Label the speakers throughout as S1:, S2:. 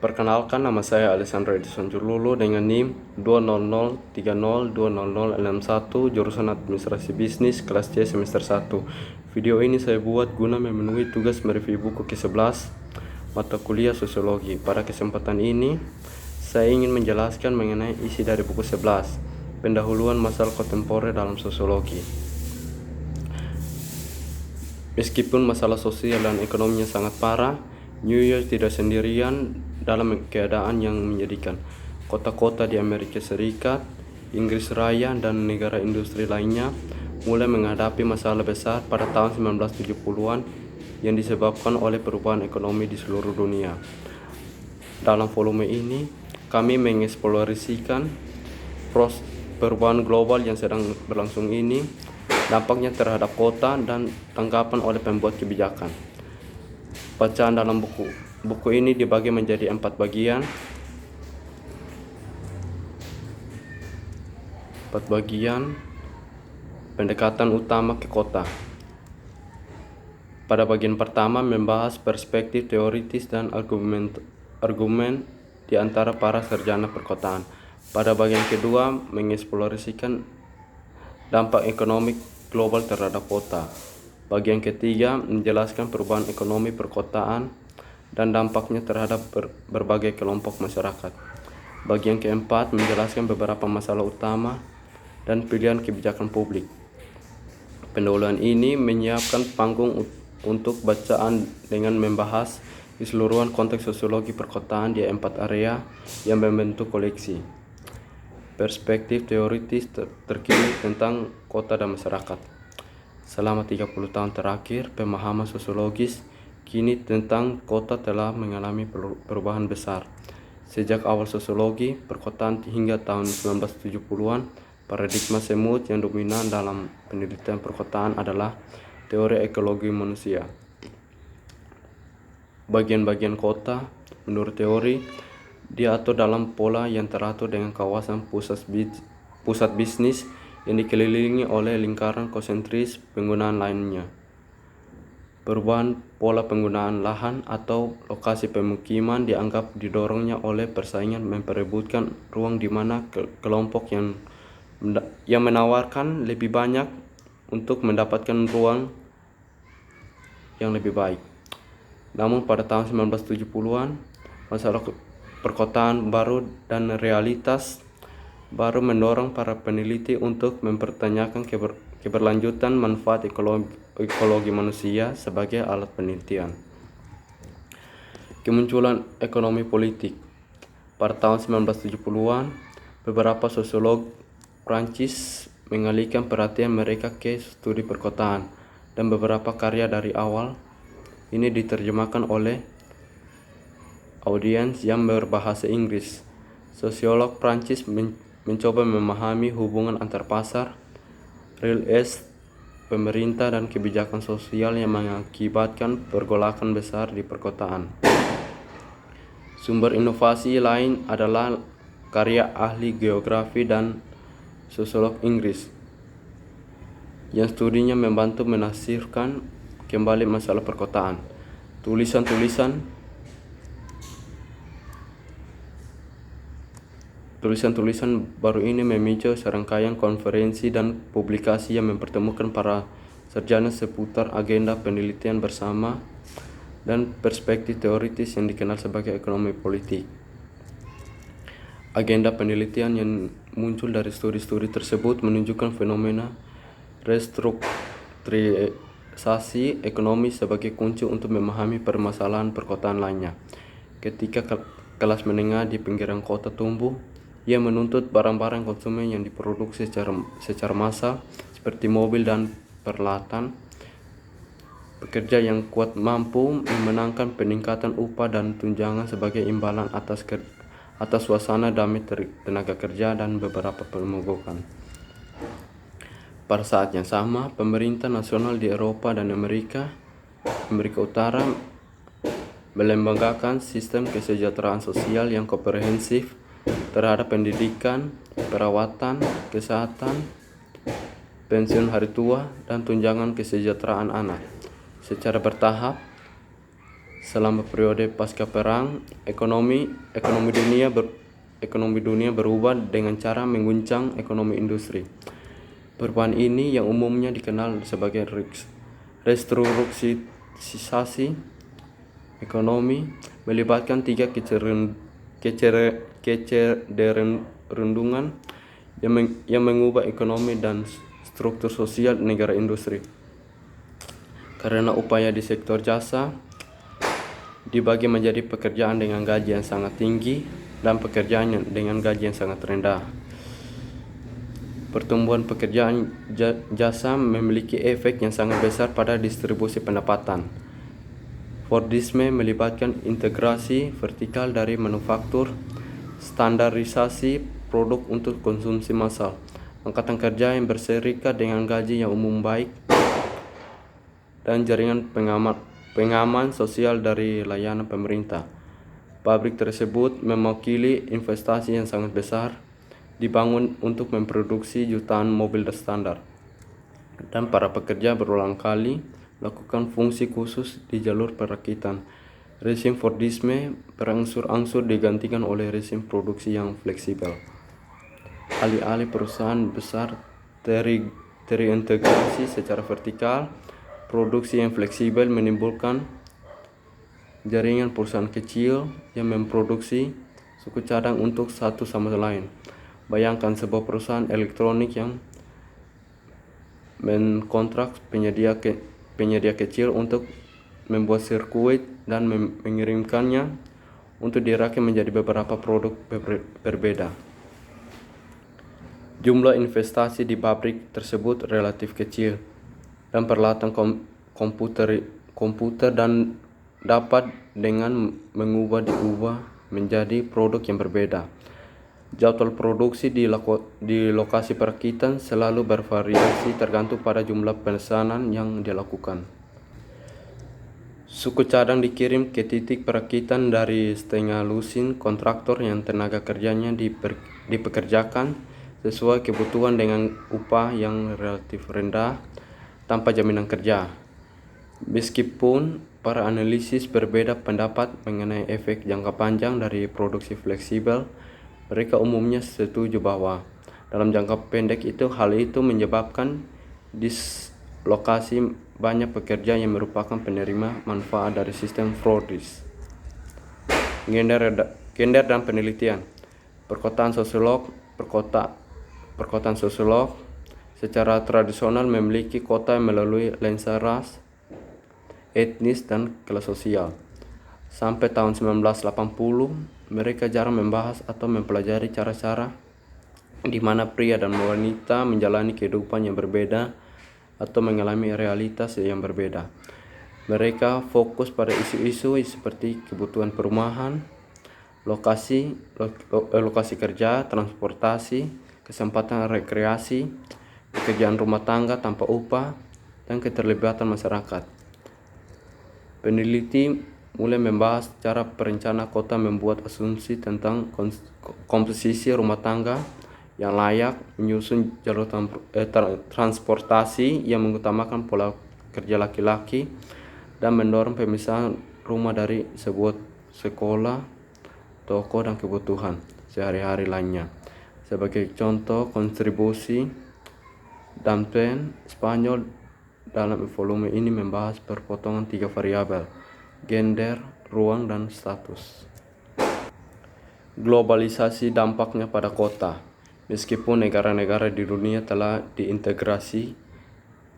S1: Perkenalkan, nama saya Alessandro Edison Jurlulu dengan NIM 20030200061, jurusan Administrasi Bisnis kelas C semester 1. Video ini saya buat guna memenuhi tugas mereview buku ke-11 mata kuliah Sosiologi. Pada kesempatan ini, saya ingin menjelaskan mengenai isi dari buku 11, pendahuluan masalah kontemporer dalam sosiologi. Meskipun masalah sosial dan ekonominya sangat parah, New York tidak sendirian dalam keadaan yang menyedihkan. Kota-kota di Amerika Serikat, Inggris Raya, dan negara industri lainnya mulai menghadapi masalah besar pada tahun 1970-an yang disebabkan oleh perubahan ekonomi di seluruh dunia. Dalam volume ini, kami mengeksplorasikan perubahan global yang sedang berlangsung ini, dampaknya terhadap kota, dan tanggapan oleh pembuat kebijakan. Bacaan dalam buku ini dibagi menjadi 4 bagian. 4 bagian pendekatan utama ke kota. Pada bagian pertama membahas perspektif teoritis dan argumen di antara para sarjana perkotaan. Pada bagian kedua mengeksplorasikan dampak ekonomi global terhadap kota. Bagian ketiga menjelaskan perubahan ekonomi perkotaan dan dampaknya terhadap berbagai kelompok masyarakat. Bagian keempat menjelaskan beberapa masalah utama dan pilihan kebijakan publik. Pendahuluan ini menyiapkan panggung untuk bacaan dengan membahas keseluruhan konteks sosiologi perkotaan di 4 area yang membentuk koleksi. Perspektif teoritis terkini tentang kota dan masyarakat. Selama 30 tahun terakhir, pemahaman sosiologis kini tentang kota telah mengalami perubahan besar. Sejak awal sosiologi perkotaan hingga tahun 1970-an, paradigma semut yang dominan dalam penelitian perkotaan adalah teori ekologi manusia. Bagian-bagian kota, menurut teori, diatur dalam pola yang teratur dengan kawasan pusat bisnis yang dikelilingi oleh lingkaran konsentris penggunaan lainnya. Perubahan pola penggunaan lahan atau lokasi pemukiman dianggap didorongnya oleh persaingan memperebutkan ruang di mana kelompok yang menawarkan lebih banyak untuk mendapatkan ruang yang lebih baik. Namun pada tahun 1970-an, masalah perkotaan baru dan realitas baru mendorong para peneliti untuk mempertanyakan keberlanjutan manfaat ekologi manusia sebagai alat penelitian. Kemunculan ekonomi politik. Pada tahun 1970-an, beberapa sosiolog Prancis mengalihkan perhatian mereka ke studi perkotaan, dan beberapa karya dari awal ini diterjemahkan oleh audiens yang berbahasa Inggris. Sosiolog Prancis mencoba memahami hubungan antar pasar, real estate, pemerintah, dan kebijakan sosial yang mengakibatkan pergolakan besar di perkotaan. Sumber inovasi lain adalah karya ahli geografi dan sosiolog Inggris yang studinya membantu menafsirkan kembali masalah perkotaan. Tulisan-tulisan baru ini memicu serangkaian konferensi dan publikasi yang mempertemukan para sarjana seputar agenda penelitian bersama dan perspektif teoritis yang dikenal sebagai ekonomi politik. Agenda penelitian yang muncul dari studi-studi tersebut menunjukkan fenomena restrukturisasi ekonomi sebagai kunci untuk memahami permasalahan perkotaan lainnya. Ketika kelas menengah di pinggiran kota tumbuh, ia menuntut barang-barang konsumen yang diproduksi secara massal seperti mobil dan peralatan. Pekerja yang kuat mampu memenangkan peningkatan upah dan tunjangan sebagai imbalan atas suasana damai tenaga kerja dan beberapa pemogokan. Pada saat yang sama, pemerintah nasional di Eropa dan Amerika Utara melembagakan sistem kesejahteraan sosial yang komprehensif terhadap pendidikan, perawatan, kesehatan, pensiun hari tua, dan tunjangan kesejahteraan anak. Secara bertahap, Selama periode pasca perang, ekonomi dunia berubah dengan cara mengguncang ekonomi industri. Perubahan ini yang umumnya dikenal sebagai restrukturisasi ekonomi melibatkan tiga kecederungan yang mengubah ekonomi dan struktur sosial negara industri. Karena upaya di sektor jasa dibagi menjadi pekerjaan dengan gaji yang sangat tinggi dan pekerjaan dengan gaji yang sangat rendah. Pertumbuhan pekerjaan jasa memiliki efek yang sangat besar pada distribusi pendapatan. Fordisme melibatkan integrasi vertikal dari manufaktur, standarisasi produk untuk konsumsi massal, angkatan kerja yang berserikat dengan gaji yang umum baik, dan jaringan pengaman sosial dari layanan pemerintah. Pabrik tersebut mewakili investasi yang sangat besar, dibangun untuk memproduksi jutaan mobil standar, dan para pekerja berulang kali melakukan fungsi khusus di jalur perakitan. Rezim Fordisme berangsur-angsur digantikan oleh rezim produksi yang fleksibel. Alih-alih perusahaan besar terintegrasi secara vertikal, produksi yang fleksibel menimbulkan jaringan perusahaan kecil yang memproduksi suku cadang untuk satu sama lain. Bayangkan sebuah perusahaan elektronik yang mengontrak penyedia kecil untuk membuat sirkuit dan mengirimkannya untuk dirakit menjadi beberapa produk berbeda. Jumlah investasi di pabrik tersebut relatif kecil dan peralatan komputer dan dapat dengan diubah menjadi produk yang berbeda. Jadwal produksi di lokasi perakitan selalu bervariasi tergantung pada jumlah pesanan yang dilakukan. Suku cadang dikirim ke titik perakitan dari setengah lusin kontraktor yang tenaga kerjanya dipekerjakan sesuai kebutuhan dengan upah yang relatif rendah tanpa jaminan kerja. Meskipun para analisis berbeda pendapat mengenai efek jangka panjang dari produksi fleksibel, mereka umumnya setuju bahwa dalam jangka pendek hal itu menyebabkan dislokasi banyak pekerja yang merupakan penerima manfaat dari sistem Fordisme. Gender dan penelitian. Perkotaan sosiolog secara tradisional memiliki kota melalui lensa ras, etnis, dan kelas sosial. Sampai tahun 1980, mereka jarang membahas atau mempelajari cara-cara di mana pria dan wanita menjalani kehidupan yang berbeda atau mengalami realitas yang berbeda. Mereka fokus pada isu-isu seperti kebutuhan perumahan, lokasi kerja, transportasi, kesempatan rekreasi, pekerjaan rumah tangga tanpa upah, dan keterlibatan masyarakat. Peneliti mulai membahas cara perencana kota membuat asumsi tentang komposisi rumah tangga yang layak, menyusun jalur transportasi yang mengutamakan pola kerja laki-laki, dan mendorong pemisahan rumah dari sebuah sekolah, toko, dan kebutuhan sehari-hari lainnya. Sebagai contoh kontribusi, Danton Spanyol dalam volume ini membahas perpotongan 3 variabel: gender, ruang, dan status. Globalisasi dampaknya pada kota. Meskipun negara-negara di dunia telah diintegrasi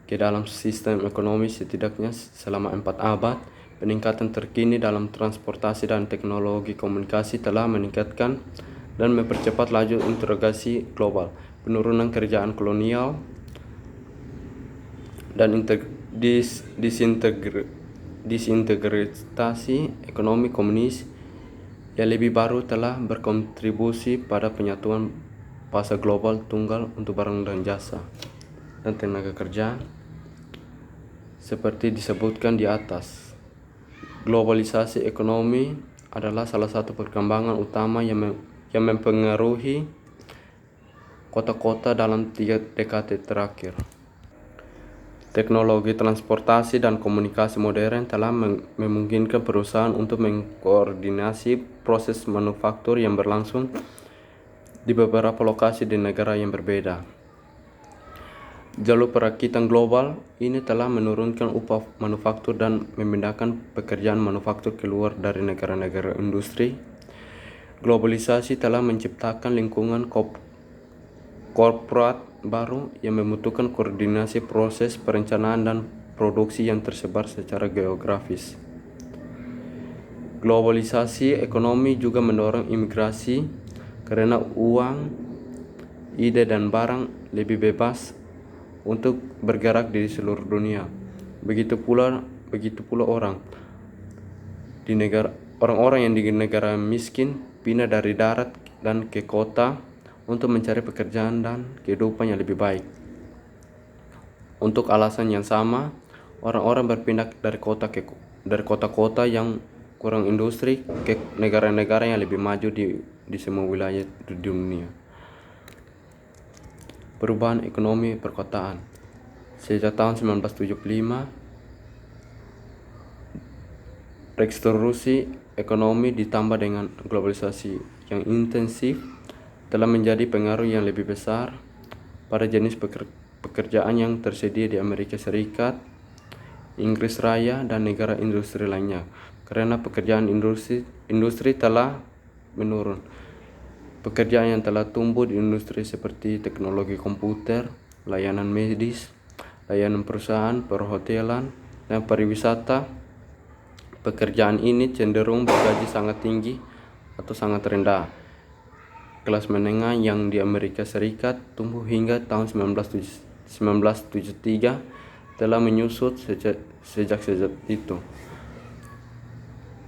S1: ke dalam sistem ekonomi setidaknya selama 4 abad, peningkatan terkini dalam transportasi dan teknologi komunikasi telah meningkatkan dan mempercepat laju integrasi global. Penurunan kerajaan kolonial dan disintegrasi ekonomi komunis yang lebih baru telah berkontribusi pada penyatuan pasar global tunggal untuk barang dan jasa dan tenaga kerja. Seperti disebutkan di atas, globalisasi ekonomi adalah salah satu perkembangan utama yang mempengaruhi kota-kota dalam 3 dekade terakhir. Teknologi transportasi dan komunikasi modern telah memungkinkan perusahaan untuk mengkoordinasi proses manufaktur yang berlangsung di beberapa lokasi di negara yang berbeda. Jalur perakitan global ini telah menurunkan upah manufaktur dan memindahkan pekerjaan manufaktur keluar dari negara-negara industri. Globalisasi telah menciptakan lingkungan korporat baru yang membutuhkan koordinasi proses perencanaan dan produksi yang tersebar secara geografis. Globalisasi ekonomi juga mendorong imigrasi karena uang, ide dan barang lebih bebas untuk bergerak di seluruh dunia. Begitu pula orang-orang yang di negara miskin pindah dari darat dan ke kota untuk mencari pekerjaan dan kehidupan yang lebih baik. Untuk alasan yang sama, orang-orang berpindah dari kota-kota yang kurang industri ke negara-negara yang lebih maju di semua wilayah di dunia. Perubahan ekonomi perkotaan. Sejak tahun 1975, rekonstruksi ekonomi ditambah dengan globalisasi yang intensif telah menjadi pengaruh yang lebih besar pada jenis pekerjaan yang tersedia di Amerika Serikat, Inggris Raya, dan negara industri lainnya. Karena pekerjaan industri telah menurun. Pekerjaan yang telah tumbuh di industri seperti teknologi komputer, layanan medis, layanan perusahaan, perhotelan, dan pariwisata. Pekerjaan ini cenderung bergaji sangat tinggi atau sangat rendah. Kelas menengah yang di Amerika Serikat tumbuh hingga tahun 1973 telah menyusut sejak itu.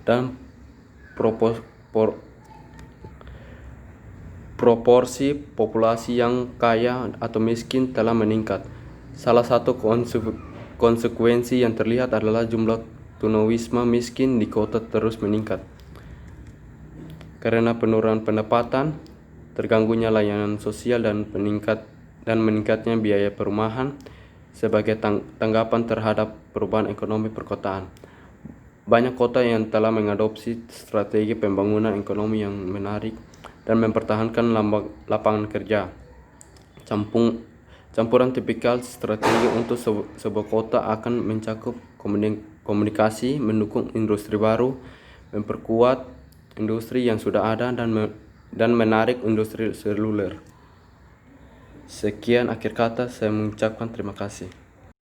S1: Dan proporsi populasi yang kaya atau miskin telah meningkat. Salah satu konsekuensi yang terlihat adalah jumlah tunawisma miskin di kota terus meningkat. Karena penurunan pendapatan, terganggunya layanan sosial dan meningkatnya biaya perumahan sebagai tanggapan terhadap perubahan ekonomi perkotaan. Banyak kota yang telah mengadopsi strategi pembangunan ekonomi yang menarik dan mempertahankan lapangan kerja. Campuran tipikal strategi untuk sebuah kota akan mencakup komunikasi, mendukung industri baru, memperkuat industri yang sudah ada, dan menarik industri seluler. Sekian akhir kata, saya mengucapkan terima kasih.